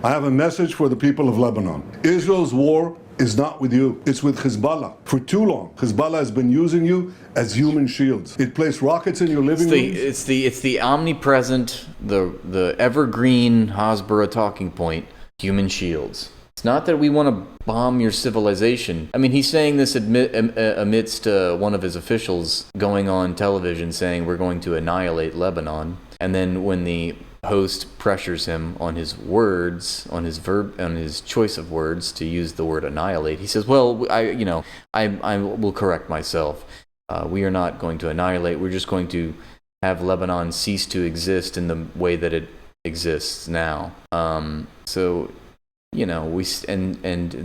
I have a message for the people of Lebanon. Israel's war is not with you. It's with Hezbollah. For too long, Hezbollah has been using you as human shields. It placed rockets in your living rooms. It's the omnipresent, the evergreen Hasbara talking point, human shields. It's not that we want to bomb your civilization. I mean, he's saying this amidst one of his officials going on television saying we're going to annihilate Lebanon. And then when the host pressures him on his words, on his choice of words to use the word annihilate, he says, "Well, I will correct myself. We are not going to annihilate. We're just going to have Lebanon cease to exist in the way that it exists now." And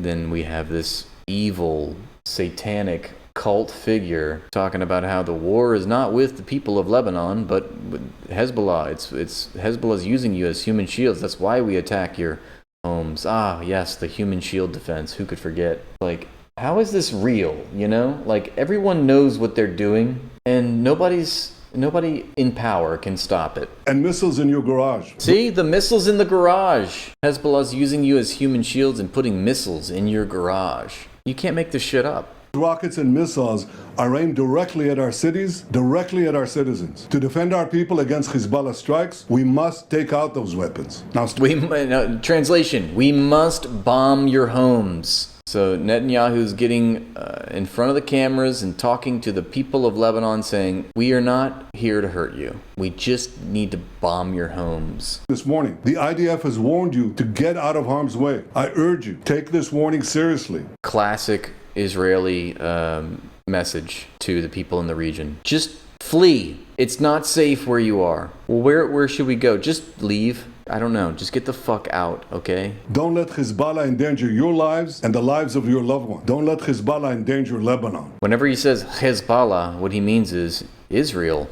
then we have this evil, satanic cult figure talking about how the war is not with the people of Lebanon, but with Hezbollah. It's Hezbollah's using you as human shields. That's why we attack your homes. Ah, yes, the human shield defense. Who could forget? Like, how is this real? Like, everyone knows what they're doing, and nobody in power can stop it. And missiles in your garage. See, the missiles in the garage. Hezbollah's using you as human shields and putting missiles in your garage. You can't make this shit up. Rockets and missiles are aimed directly at our cities, directly at our citizens. To defend our people against Hezbollah strikes, we must take out those weapons. Now, translation, we must bomb your homes. So Netanyahu's getting in front of the cameras and talking to the people of Lebanon saying, we are not here to hurt you. We just need to bomb your homes. This morning, the IDF has warned you to get out of harm's way. I urge you, take this warning seriously. Classic Israeli message to the people in the region. Just flee. It's not safe where you are. Well, where should we go? Just leave. I don't know. Just get the fuck out, okay? Don't let Hezbollah endanger your lives and the lives of your loved ones. Don't let Hezbollah endanger Lebanon. Whenever he says Hezbollah, what he means is Israel.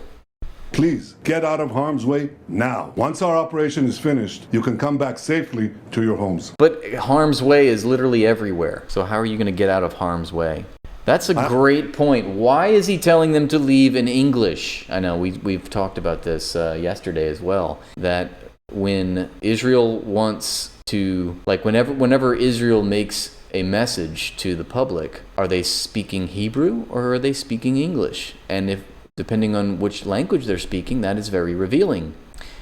Please, get out of harm's way now. Once our operation is finished, you can come back safely to your homes. But harm's way is literally everywhere. So how are you going to get out of harm's way? That's a great point. Why is he telling them to leave in English? I know we've talked about this yesterday as well, that when Israel wants to, like whenever Israel makes a message to the public, are they speaking Hebrew or are they speaking English? And if depending on which language they're speaking, that is very revealing.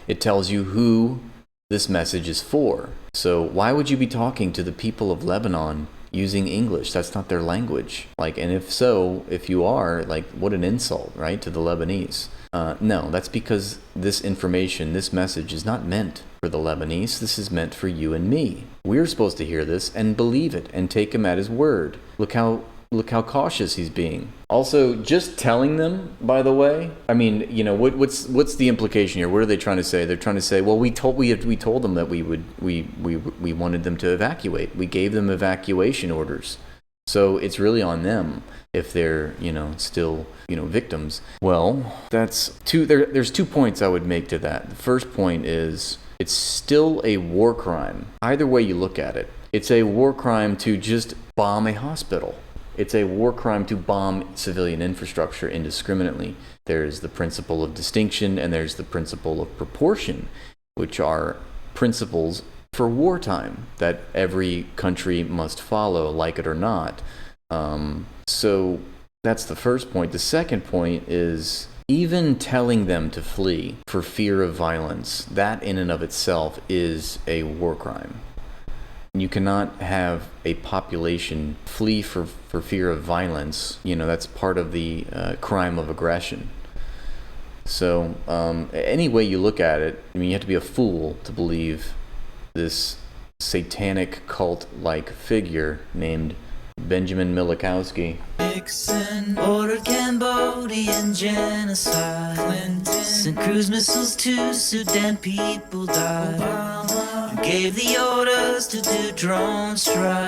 It tells you who this message is for. So why would you be talking to the people of Lebanon using English? That's not their language. And if you are, what an insult, right, to the Lebanese. No, that's because this information, this message is not meant for the Lebanese. This is meant for you and me. We're supposed to hear this and believe it and take him at his word. Look how cautious he's being. Also, just telling them, by the way, I mean, what's the implication here? What are they trying to say? They're trying to say, well, we told them that we wanted them to evacuate. We gave them evacuation orders. So it's really on them if they're, still, victims. Well, there's 2 points I would make to that. The first point is it's still a war crime. Either way you look at it, it's a war crime to just bomb a hospital. It's a war crime to bomb civilian infrastructure indiscriminately. There's the principle of distinction and there's the principle of proportion, which are principles for wartime that every country must follow, like it or not. So that's the first point. The second point is even telling them to flee for fear of violence, that in and of itself is a war crime. You cannot have a population flee for fear of violence. That's part of the crime of aggression. So any way you look at it, you have to be a fool to believe this satanic cult-like figure named Benjamin Milikowski. Nixon ordered Cambodian genocide. Clinton sent cruise missiles to Sudan, people died. Obama gave the orders to do drone strikes.